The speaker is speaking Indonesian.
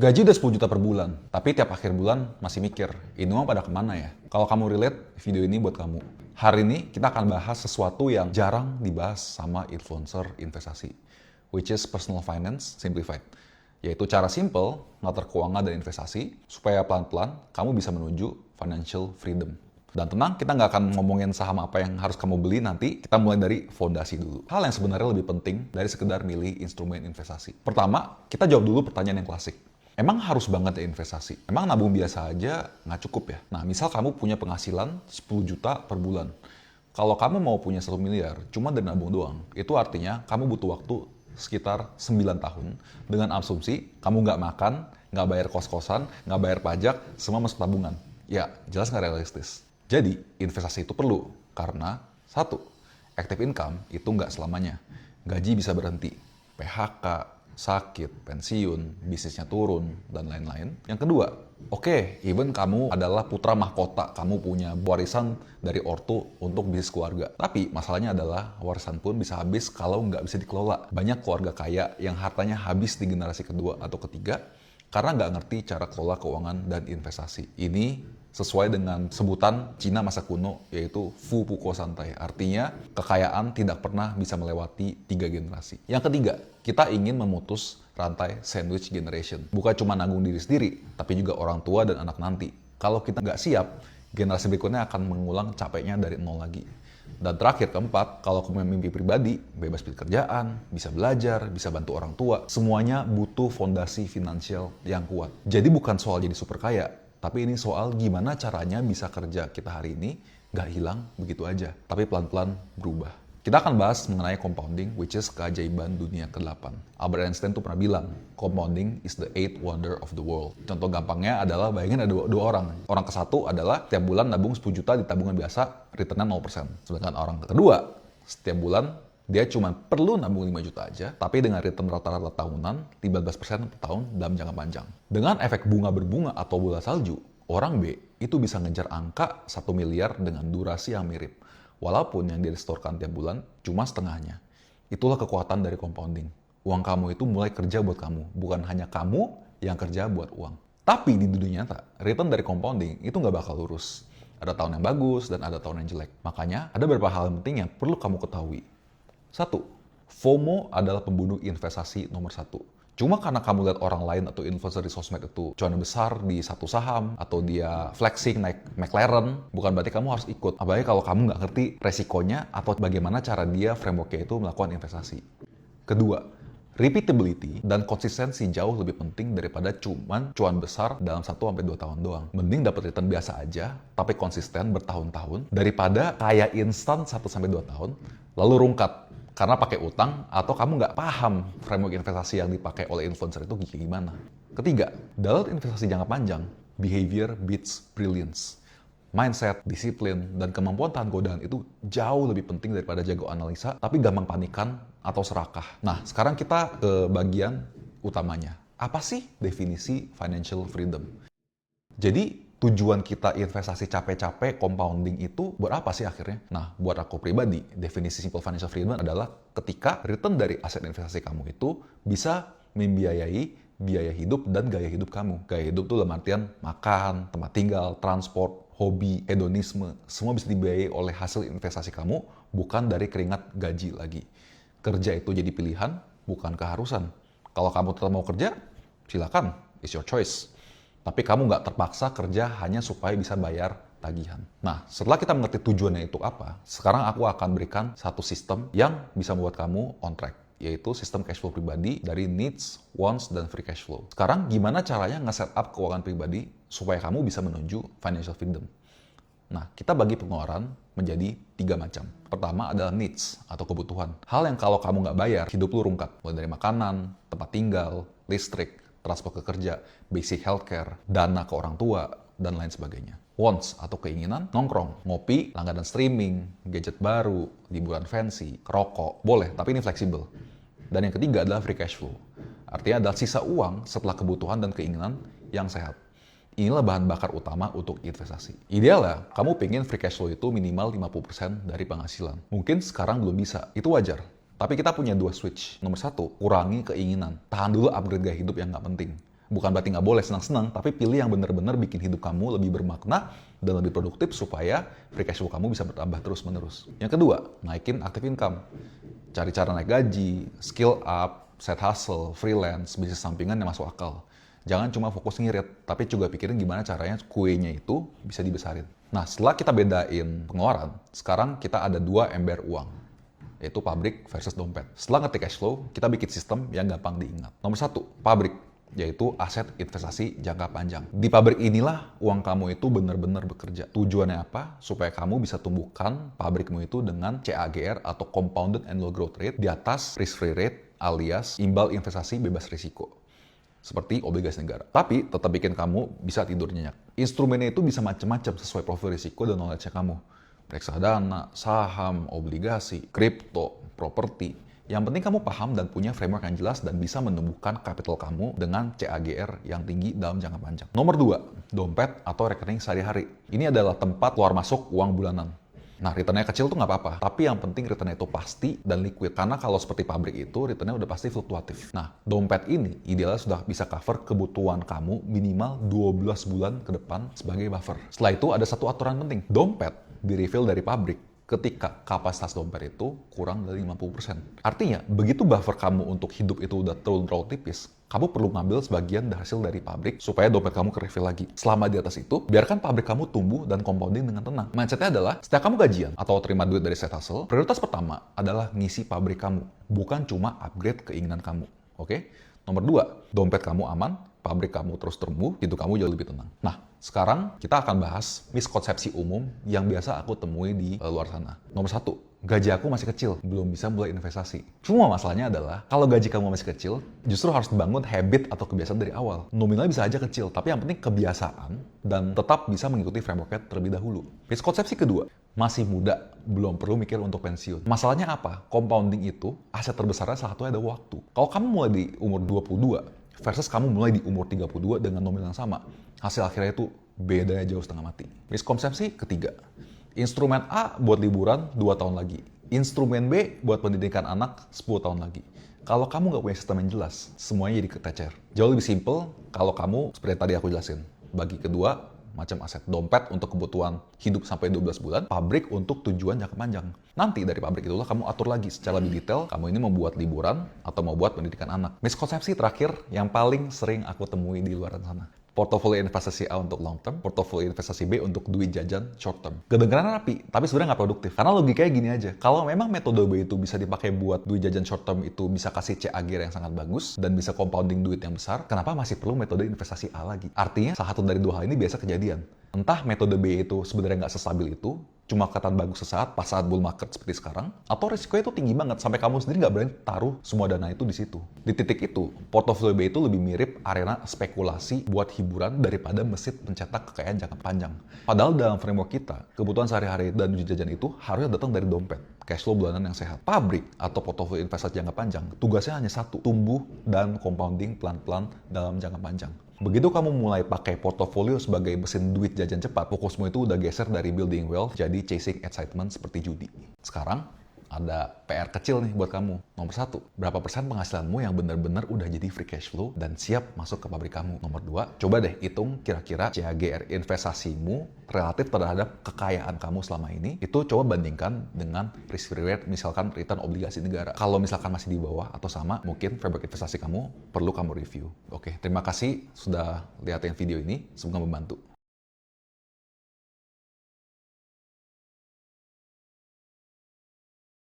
Gaji udah 10 juta per bulan, tapi tiap akhir bulan masih mikir, ini uang pada kemana ya? Kalau kamu relate, video ini buat kamu. Hari ini kita akan bahas sesuatu yang jarang dibahas sama influencer investasi, which is personal finance simplified. Yaitu cara simple ngatur keuangan dan investasi, supaya pelan-pelan kamu bisa menuju financial freedom. Dan tenang, kita nggak akan ngomongin saham apa yang harus kamu beli nanti, kita mulai dari fondasi dulu. Hal yang sebenarnya lebih penting dari sekedar milih instrumen investasi. Pertama, kita jawab dulu pertanyaan yang klasik. Emang harus banget ya investasi? Emang nabung biasa aja nggak cukup ya? Nah, misal kamu punya penghasilan 10 juta per bulan. Kalau kamu mau punya 1 miliar, cuma dari nabung doang, itu artinya kamu butuh waktu sekitar 9 tahun dengan asumsi kamu nggak makan, nggak bayar kos-kosan, nggak bayar pajak, semua masuk tabungan. Ya, jelas nggak realistis. Jadi, investasi itu perlu karena satu, active income itu nggak selamanya. Gaji bisa berhenti, PHK, sakit, pensiun, bisnisnya turun, dan lain-lain. Yang kedua, oke, even kamu adalah putra mahkota, kamu punya warisan dari ortu untuk bisnis keluarga. Tapi masalahnya adalah warisan pun bisa habis kalau nggak bisa dikelola. Banyak keluarga kaya yang hartanya habis di generasi kedua atau ketiga karena nggak ngerti cara kelola keuangan dan investasi. Ini sesuai dengan sebutan Cina masa kuno, yaitu Fu Puko Santai. Artinya, kekayaan tidak pernah bisa melewati 3 generasi. Yang ketiga, kita ingin memutus rantai sandwich generation. Bukan cuma nanggung diri sendiri, tapi juga orang tua dan anak nanti. Kalau kita nggak siap, generasi berikutnya akan mengulang capeknya dari nol lagi. Dan terakhir, keempat, kalau kamu mimpi pribadi, bebas pilih kerjaan, bisa belajar, bisa bantu orang tua, semuanya butuh fondasi finansial yang kuat. Jadi bukan soal jadi super kaya, tapi ini soal gimana caranya bisa kerja kita hari ini nggak hilang begitu aja, tapi pelan-pelan berubah. Kita akan bahas mengenai compounding, which is keajaiban dunia ke-8. Albert Einstein tuh pernah bilang, compounding is the eighth wonder of the world. Contoh gampangnya adalah, bayangin ada dua orang. Orang ke-1 adalah tiap bulan nabung 10 juta di tabungan biasa, returnnya 0%. Sedangkan orang kedua, setiap bulan dia cuma perlu nabung 5 juta aja, tapi dengan return rata-rata tahunan 15% per tahun dalam jangka panjang. Dengan efek bunga berbunga atau bola salju, orang B itu bisa ngejar angka 1 miliar dengan durasi yang mirip. Walaupun yang direstorkan tiap bulan cuma setengahnya. Itulah kekuatan dari compounding. Uang kamu itu mulai kerja buat kamu, bukan hanya kamu yang kerja buat uang. Tapi di dunia nyata, return dari compounding itu nggak bakal lurus. Ada tahun yang bagus dan ada tahun yang jelek. Makanya ada beberapa hal yang penting yang perlu kamu ketahui. 1. FOMO adalah pembunuh investasi nomor 1. Cuma karena kamu lihat orang lain atau influencer di sosmed itu cuan besar di satu saham, atau dia flexing naik McLaren, bukan berarti kamu harus ikut. Apalagi kalau kamu nggak ngerti resikonya atau bagaimana cara dia frameworknya itu melakukan investasi. Kedua, repeatability dan konsistensi jauh lebih penting daripada cuman cuan besar dalam 1-2 tahun doang. Mending dapat return biasa aja, tapi konsisten bertahun-tahun, daripada kaya instan 1-2 tahun, lalu rungkat. Karena pakai utang, atau kamu nggak paham framework investasi yang dipakai oleh influencer itu gimana. Ketiga, dalam investasi jangka panjang, behavior beats brilliance. Mindset, disiplin, dan kemampuan tahan godaan itu jauh lebih penting daripada jago analisa, tapi gampang panikan atau serakah. Nah, sekarang kita ke bagian utamanya. Apa sih definisi financial freedom? Jadi, tujuan kita investasi capek-capek, compounding itu buat apa sih akhirnya? Nah, buat aku pribadi, definisi simple financial freedom adalah ketika return dari aset investasi kamu itu bisa membiayai biaya hidup dan gaya hidup kamu. Gaya hidup tuh dalam artian makan, tempat tinggal, transport, hobi, hedonisme, semua bisa dibiayai oleh hasil investasi kamu, bukan dari keringat gaji lagi. Kerja itu jadi pilihan, bukan keharusan. Kalau kamu tetap mau kerja, silakan, it's your choice. Tapi kamu nggak terpaksa kerja hanya supaya bisa bayar tagihan. Nah, setelah kita mengerti tujuannya itu apa, sekarang aku akan berikan satu sistem yang bisa membuat kamu on track, yaitu sistem cash flow pribadi dari needs, wants, dan free cash flow. Sekarang, gimana caranya nge-set up keuangan pribadi supaya kamu bisa menuju financial freedom? Nah, kita bagi pengeluaran menjadi 3 macam. Pertama adalah needs atau kebutuhan. Hal yang kalau kamu nggak bayar, hidup lu rungkat. Mulai dari makanan, tempat tinggal, listrik, transport ke kerja, basic healthcare, dana ke orang tua, dan lain sebagainya. Wants atau keinginan, nongkrong, ngopi, langganan streaming, gadget baru, liburan fancy, rokok, boleh, tapi ini fleksibel. Dan yang ketiga adalah free cash flow. Artinya adalah sisa uang setelah kebutuhan dan keinginan yang sehat. Inilah bahan bakar utama untuk investasi. Idealnya, kamu pengen free cash flow itu minimal 50% dari penghasilan. Mungkin sekarang belum bisa, itu wajar. Tapi kita punya 2 switch. Nomor 1, kurangi keinginan. Tahan dulu upgrade gaya hidup yang nggak penting. Bukan berarti nggak boleh senang-senang, tapi pilih yang benar-benar bikin hidup kamu lebih bermakna dan lebih produktif supaya free cash flow kamu bisa bertambah terus-menerus. Yang kedua, naikin active income. Cari cara naik gaji, skill up, side hustle, freelance, bisnis sampingan yang masuk akal. Jangan cuma fokus ngirit, tapi juga pikirin gimana caranya kuenya itu bisa dibesarin. Nah, setelah kita bedain pengeluaran, sekarang kita ada dua ember uang, yaitu pabrik versus dompet. Setelah ngetik cash flow, kita bikin sistem yang gampang diingat. Nomor satu, pabrik, yaitu aset investasi jangka panjang. Di pabrik inilah uang kamu itu benar-benar bekerja. Tujuannya apa? Supaya kamu bisa tumbuhkan pabrikmu itu dengan CAGR atau Compounded Annual Growth Rate di atas risk-free rate alias imbal investasi bebas risiko. Seperti obligasi negara. Tapi tetap bikin kamu bisa tidur nyenyak. Instrumennya itu bisa macam-macam sesuai profil risiko dan knowledge kamu. Reksadana, saham, obligasi, kripto, properti. Yang penting kamu paham dan punya framework yang jelas dan bisa menumbuhkan capital kamu dengan CAGR yang tinggi dalam jangka panjang. Nomor 2, dompet atau rekening sehari-hari. Ini adalah tempat keluar masuk uang bulanan. Nah, returnnya kecil tuh nggak apa-apa. Tapi yang penting returnnya itu pasti dan liquid. Karena kalau seperti pabrik itu, returnnya udah pasti fluktuatif. Nah, dompet ini idealnya sudah bisa cover kebutuhan kamu minimal 12 bulan ke depan sebagai buffer. Setelah itu ada satu aturan penting. Dompet di-refill dari pabrik ketika kapasitas dompet itu kurang dari 50%. Artinya, begitu buffer kamu untuk hidup itu udah terlalu tipis, kamu perlu ngambil sebagian hasil dari pabrik supaya dompet kamu ke-refill lagi. Selama di atas itu, biarkan pabrik kamu tumbuh dan compounding dengan tenang. Mindsetnya adalah, setiap kamu gajian atau terima duit dari side hustle, prioritas pertama adalah ngisi pabrik kamu, bukan cuma upgrade keinginan kamu. Oke? Nomor 2, dompet kamu aman, pabrik kamu terus tumbuh, hidup kamu jauh lebih tenang. Nah, sekarang kita akan bahas miskonsepsi umum yang biasa aku temui di luar sana. Nomor 1, gaji aku masih kecil, belum bisa mulai investasi. Cuma masalahnya adalah, kalau gaji kamu masih kecil, justru harus dibangun habit atau kebiasaan dari awal. Nominalnya bisa aja kecil, tapi yang penting kebiasaan dan tetap bisa mengikuti framework-nya terlebih dahulu. Miskonsepsi kedua, masih muda, belum perlu mikir untuk pensiun. Masalahnya apa? Compounding itu, aset terbesarnya salah satunya ada waktu. Kalau kamu mulai di umur 22, versus kamu mulai di umur 32 dengan nominal yang sama, hasil akhirnya itu bedanya jauh setengah mati. Miskonsepsi ketiga, instrumen A buat liburan 2 tahun lagi, instrumen B buat pendidikan anak 10 tahun lagi. Kalau kamu nggak punya sistem yang jelas, semuanya jadi ketecer. Jauh lebih simple kalau kamu seperti yang tadi aku jelasin. Bagi kedua macam aset, dompet untuk kebutuhan hidup sampai 12 bulan, pabrik untuk tujuan jangka panjang. Nanti dari pabrik itulah kamu atur lagi secara lebih detail, kamu ini mau buat liburan atau mau buat pendidikan anak. Miskonsepsi terakhir yang paling sering aku temui di luar sana. Portofolio investasi A untuk long term, portofolio investasi B untuk duit jajan short term. Kedengeran rapi, tapi sebenarnya nggak produktif. Karena logikanya gini aja, kalau memang metode B itu bisa dipakai buat duit jajan short term itu bisa kasih CAGR yang sangat bagus dan bisa compounding duit yang besar, kenapa masih perlu metode investasi A lagi? Artinya, salah satu dari dua hal ini biasa kejadian. Entah metode B itu sebenarnya nggak sestabil itu, cuma kelihatan bagus sesaat pas saat bull market seperti sekarang, atau risikonya itu tinggi banget sampai kamu sendiri nggak berani taruh semua dana itu di situ. Di titik itu, portofolio B itu lebih mirip arena spekulasi buat hiburan daripada mesin pencetak kekayaan jangka panjang. Padahal dalam framework kita, kebutuhan sehari-hari dan duit jajan itu harusnya datang dari dompet, cash flow bulanan yang sehat. Pabrik atau portofolio investasi jangka panjang, tugasnya hanya satu, tumbuh dan compounding pelan-pelan dalam jangka panjang. Begitu kamu mulai pakai portofolio sebagai mesin duit jajan cepat, fokusmu itu udah geser dari building wealth jadi chasing excitement seperti judi. Sekarang, ada PR kecil nih buat kamu. Nomor 1, berapa persen penghasilanmu yang benar-benar udah jadi free cash flow dan siap masuk ke pabrik kamu? Nomor 2, coba deh hitung kira-kira CAGR investasimu relatif terhadap kekayaan kamu selama ini. Itu coba bandingkan dengan risk-free rate, misalkan return obligasi negara. Kalau misalkan masih di bawah atau sama, mungkin framework investasi kamu perlu kamu review. Oke, terima kasih sudah lihatin video ini. Semoga membantu.